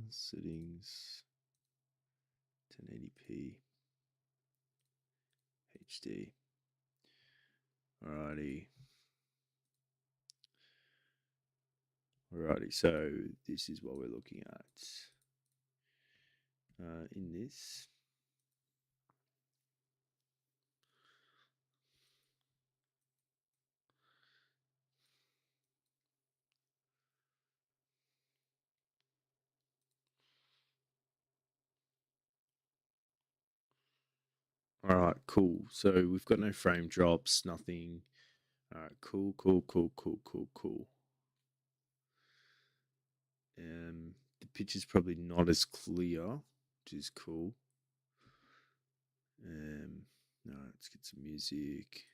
Settings 1080p HD. Alrighty. So this is what we're looking at in this. All right, cool. So we've got no frame drops, nothing. All right, cool. The picture's probably not as clear, which is cool. No, let's get some music.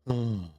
Oh.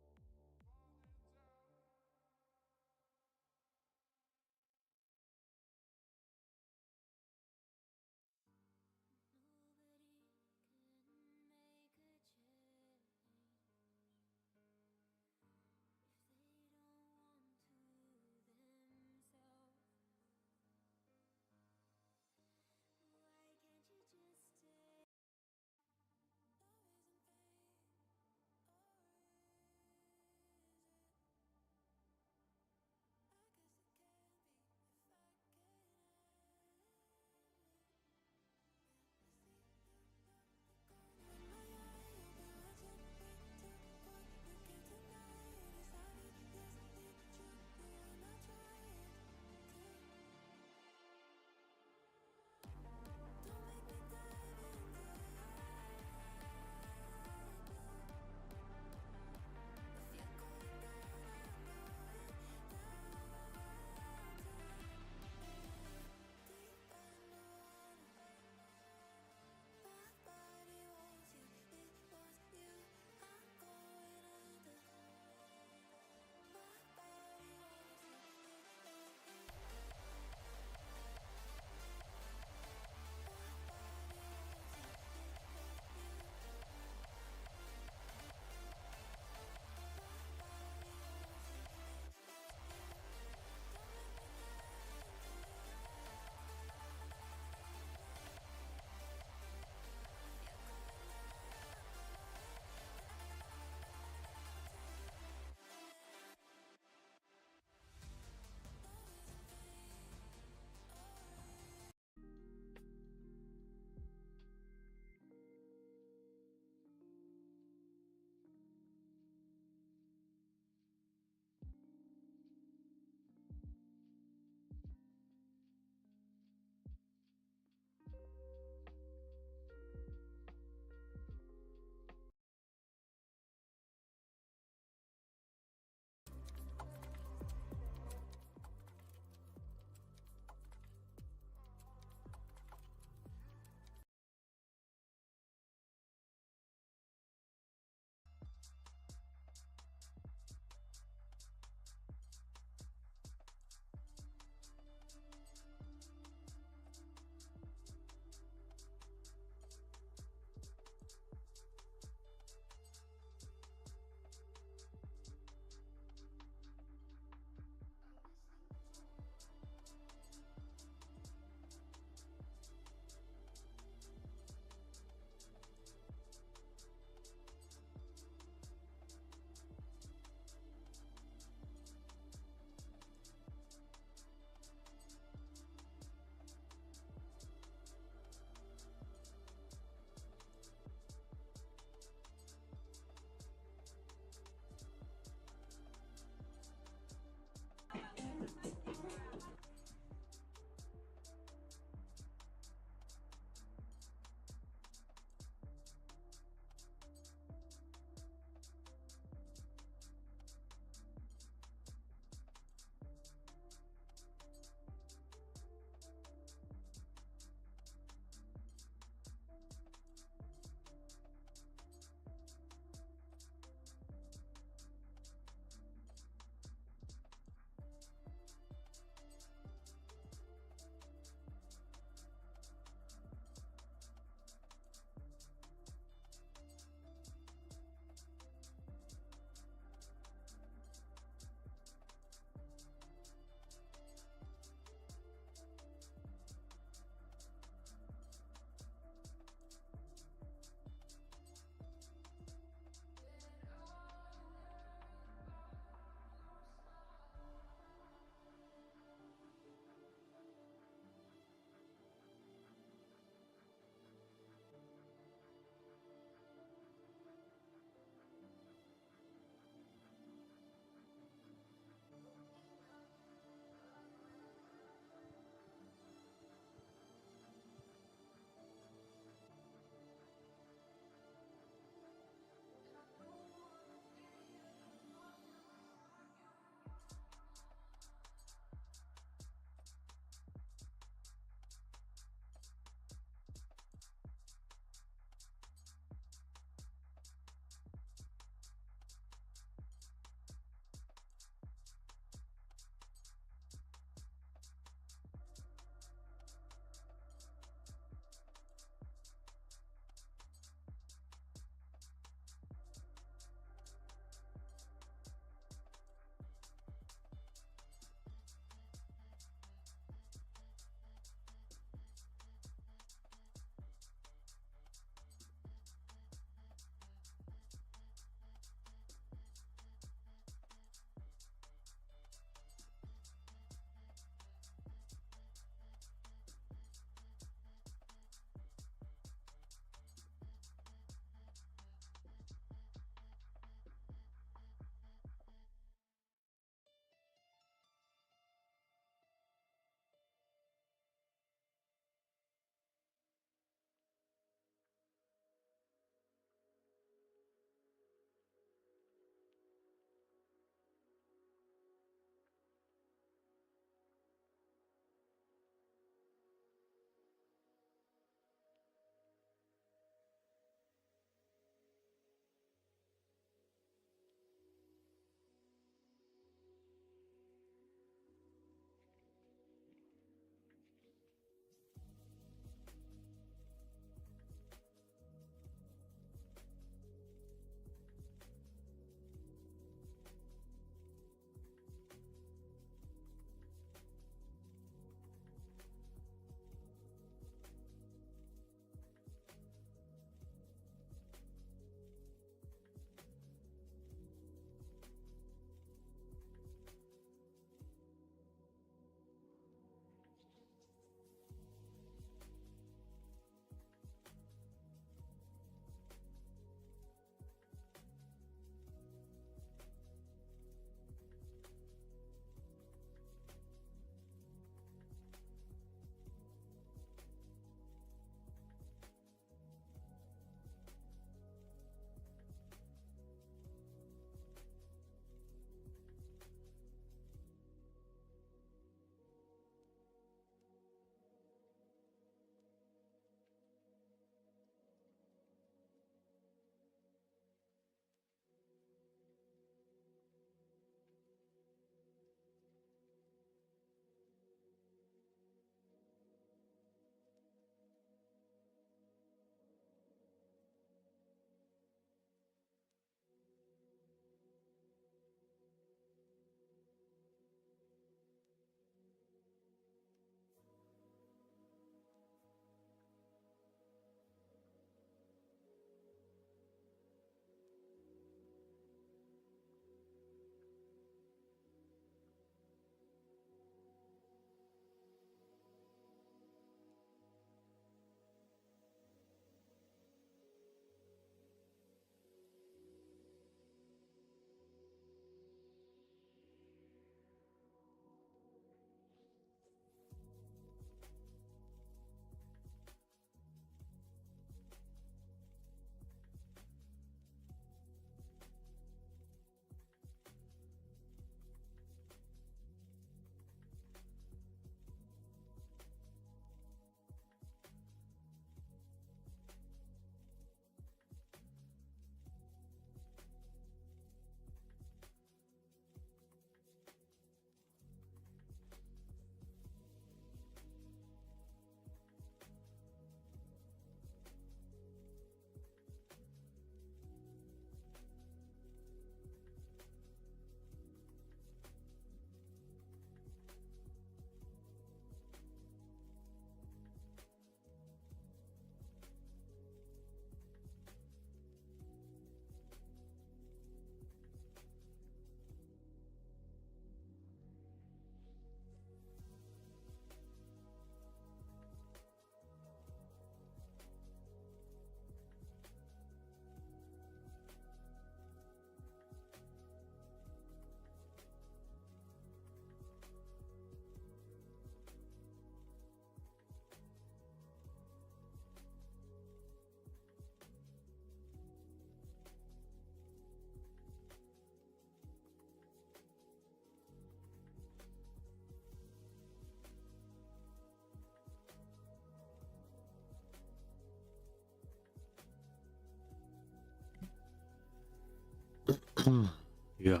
Yeah.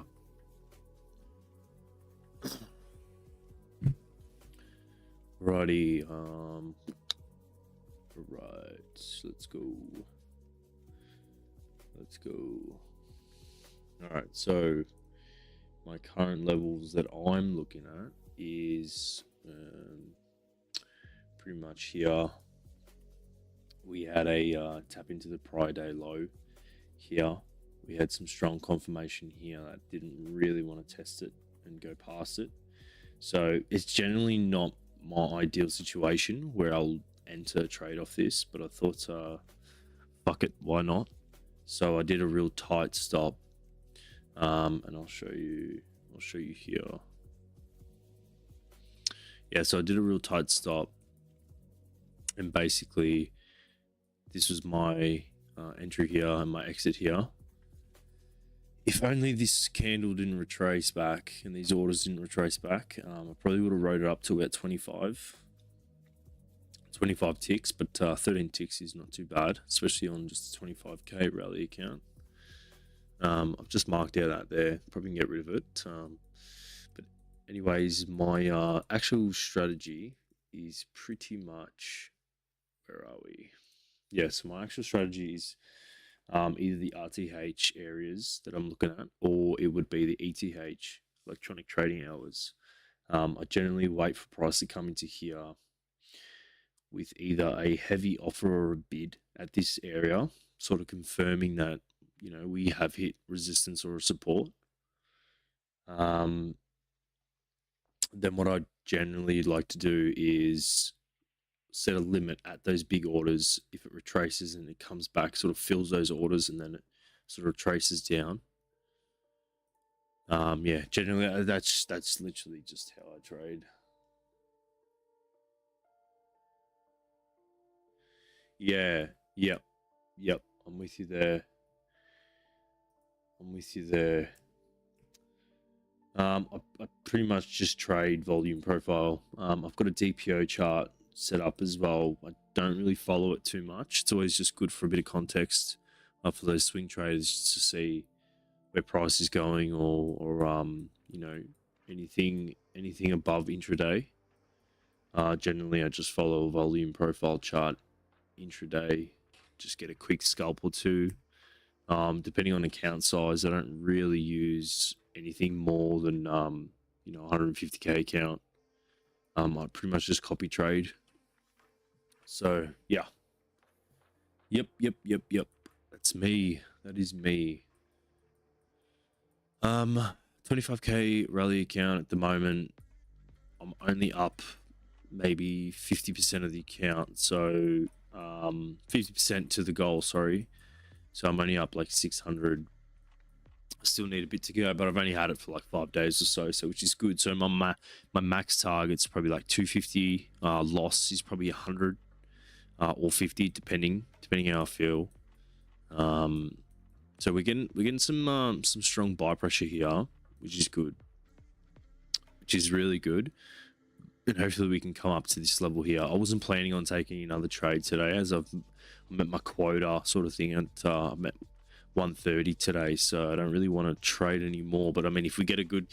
Righty. Right. Let's go. Let's go. All right. So my current levels that I'm looking at is pretty much here. We had a tap into the prior day low here. We had some strong confirmation here that didn't really want to test it and go past it. So it's generally not my ideal situation where I'll enter a trade off this, but I thought, fuck it, why not? So I did a real tight stop, and I'll show you here. Yeah, so I did a real tight stop, and basically this was my entry here and my exit here. If only this candle didn't retrace back and these orders didn't retrace back, I probably would have rode it up to about 25 ticks, but 13 ticks is not too bad, especially on just a 25k rally account. I've just marked out that there, probably can get rid of it. But anyways, my actual strategy is pretty much, where are we? Yeah, so my actual strategy is either the RTH areas that I'm looking at, or it would be the ETH, electronic trading hours. I generally wait for price to come into here with either a heavy offer or a bid at this area, sort of confirming that, you know, we have hit resistance or support. Then what I generally like to do is set a limit at those big orders. If it retraces and it comes back, sort of fills those orders, and then it sort of traces down. Yeah, generally that's literally just how I trade. Yeah, yep, I'm with you there. I pretty much just trade volume profile. I've got a DPO chart set up as well. I don't really follow it too much. It's always just good for a bit of context for those swing traders to see where price is going, or you know, anything above intraday. Generally, I just follow a volume profile chart intraday. Just get a quick scalp or two. Depending on account size, I don't really use anything more than you know, 150k account. I pretty much just copy trade. So yeah, yep. That's me. That is me. 25k rally account at the moment. I'm only up maybe 50% of the account, so 50% to the goal, sorry. So I'm only up like 600. I still need a bit to go, but I've only had it for like 5 days or so, which is good. So my max target's probably like 250. Loss is probably 100 or 50, depending how I feel. So we're getting some strong buy pressure here, which is good, which is really good. And hopefully we can come up to this level here. I wasn't planning on taking another trade today, as I'm at my quota sort of thing, and I'm at 130 today, so I don't really want to trade anymore. But I mean, if we get a good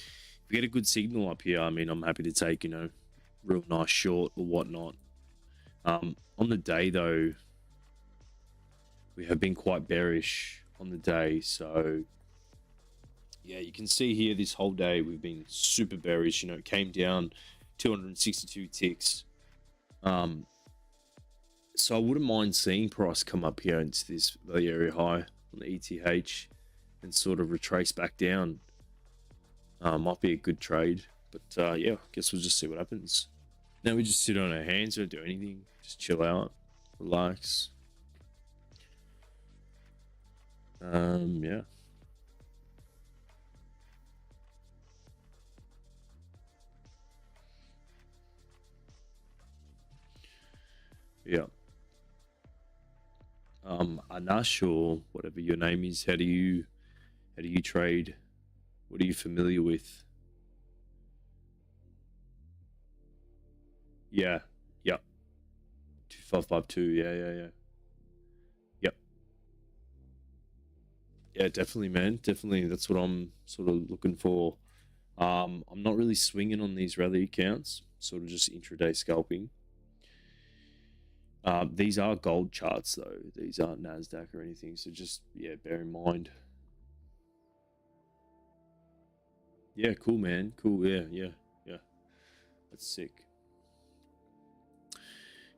signal up here, I mean, I'm happy to take, you know, real nice short or whatnot. On the day though, we have been quite bearish on the day, so yeah, you can see here this whole day we've been super bearish. You know, it came down 262 ticks. So I wouldn't mind seeing price come up here into this value area high on the ETH and sort of retrace back down. Might be a good trade, but yeah, I guess we'll just see what happens. Now we just sit on our hands, don't do anything, just chill out, relax. Yeah. Yeah. Anash, or whatever your name is, how do you trade? What are you familiar with? Yeah. Yep. 2552. Yeah. Yep. Yeah, definitely, man. Definitely, that's what I'm sort of looking for. I'm not really swinging on these rally accounts, sort of just intraday scalping. These are gold charts though. These aren't Nasdaq or anything, so just yeah, bear in mind. Yeah, cool, man. Cool. Yeah. That's sick.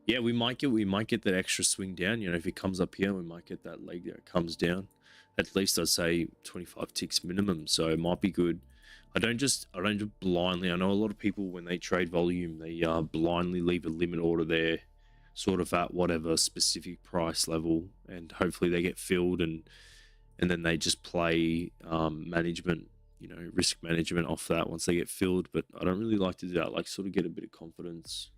Yeah, we might get that extra swing down. You know, if it comes up here, we might get that leg there. It comes down. At least I'd say 25 ticks minimum. So it might be good. I don't just blindly. I know a lot of people when they trade volume, they blindly leave a limit order there, sort of at whatever specific price level, and hopefully they get filled, and then they just play management, risk management off that once they get filled. But I don't really like to do that. I like sort of get a bit of confidence.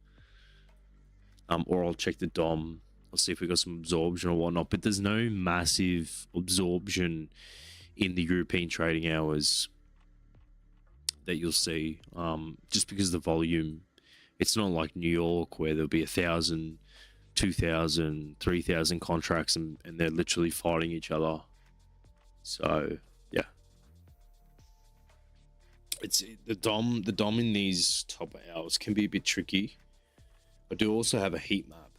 Or I'll check the DOM. I'll see if we got some absorption or whatnot. But there's no massive absorption in the European trading hours that you'll see. Just because the volume, it's not like New York where there'll be 1,000, 2,000, 3,000 contracts and they're literally fighting each other. So yeah, it's the DOM in these top hours can be a bit tricky. I do also have a heat map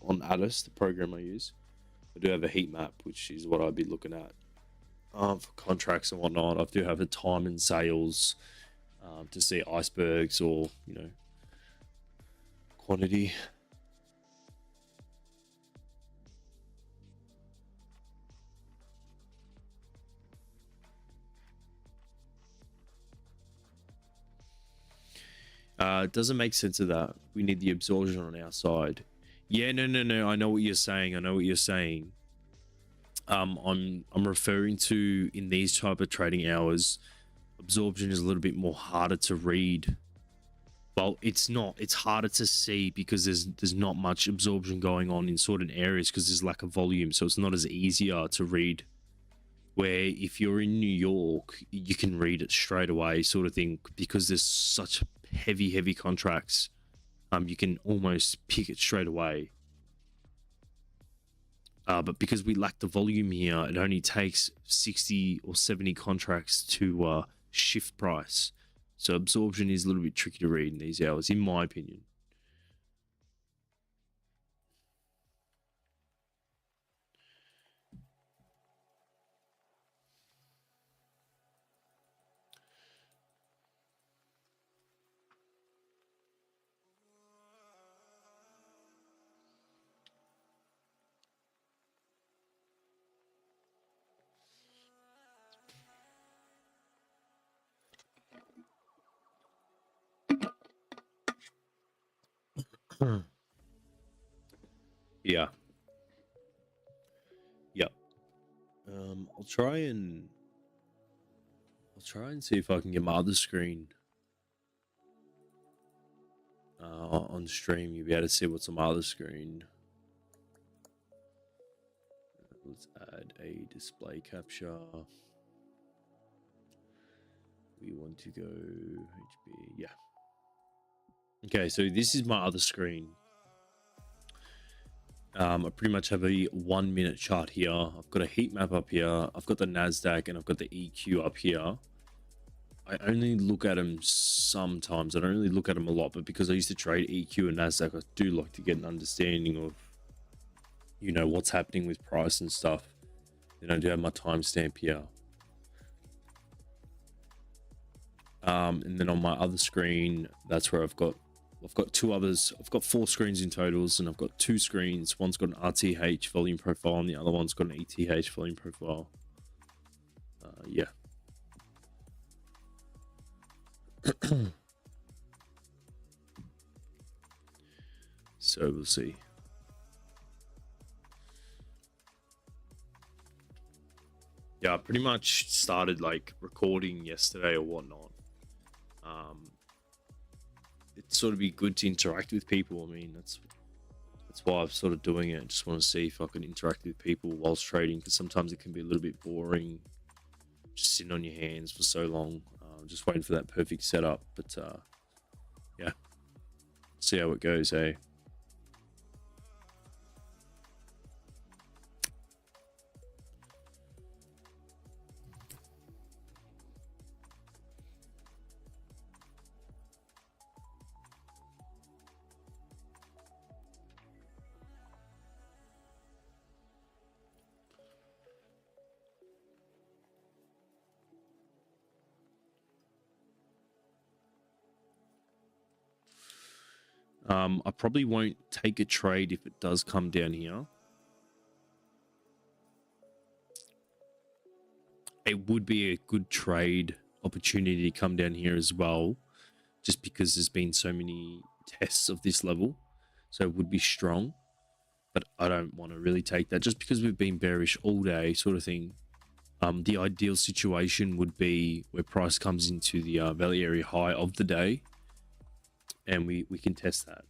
on Addis, the program I use. I do have a heat map, which is what I'd be looking at for contracts and whatnot. I do have a time and sales to see icebergs or quantity. It doesn't make sense of that. We need the absorption on our side. Yeah, no. I know what you're saying. I'm referring to in these type of trading hours, absorption is a little bit more harder to read. Well, it's not. It's harder to see because there's not much absorption going on in certain areas because there's lack of volume. So it's not as easier to read. Where if you're in New York, you can read it straight away, sort of thing, because there's such heavy contracts. You can almost pick it straight away. But because we lack the volume here, it only takes 60 or 70 contracts to shift price. So absorption is a little bit tricky to read in these hours, in my opinion. Yeah. Yep. I'll try and see if I can get my other screen on stream. You'll be able to see what's on my other screen. Let's add a display capture. We want to go HB. Yeah. Okay, so this is my other screen. I pretty much have a 1 minute chart here. I've got a heat map up here. I've got the NASDAQ and I've got the EQ up here. I only look at them sometimes. I don't really look at them a lot, but because I used to trade EQ and NASDAQ, I do like to get an understanding of, what's happening with price and stuff. Then I do have my timestamp here. And then on my other screen, that's where I've got two others. I've got 4 screens in totals, and I've got 2 screens. One's got an RTH volume profile, and the other one's got an ETH volume profile. Yeah. So we'll see. Yeah, I pretty much started like recording yesterday or whatnot. It'd sort of be good to interact with people. I mean, that's why I'm sort of doing it. I just want to see if I can interact with people whilst trading, because sometimes it can be a little bit boring just sitting on your hands for so long, just waiting for that perfect setup. But yeah, see how it goes, eh? I probably won't take a trade if it does come down here. It would be a good trade opportunity to come down here as well, just because there's been so many tests of this level. So it would be strong, but I don't want to really take that just because we've been bearish all day sort of thing. The ideal situation would be where price comes into the value area high of the day, and we can test that.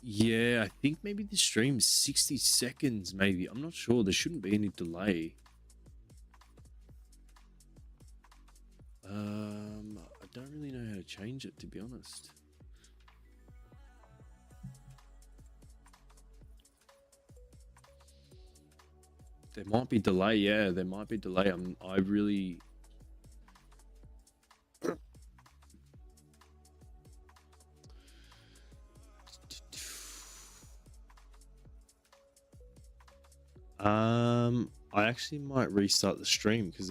Yeah, I think maybe the stream is 60 seconds, maybe. I'm not sure. There shouldn't be any delay. I don't really know how to change it, to be honest. There might be delay. Yeah, there might be delay. I really... I actually might restart the stream because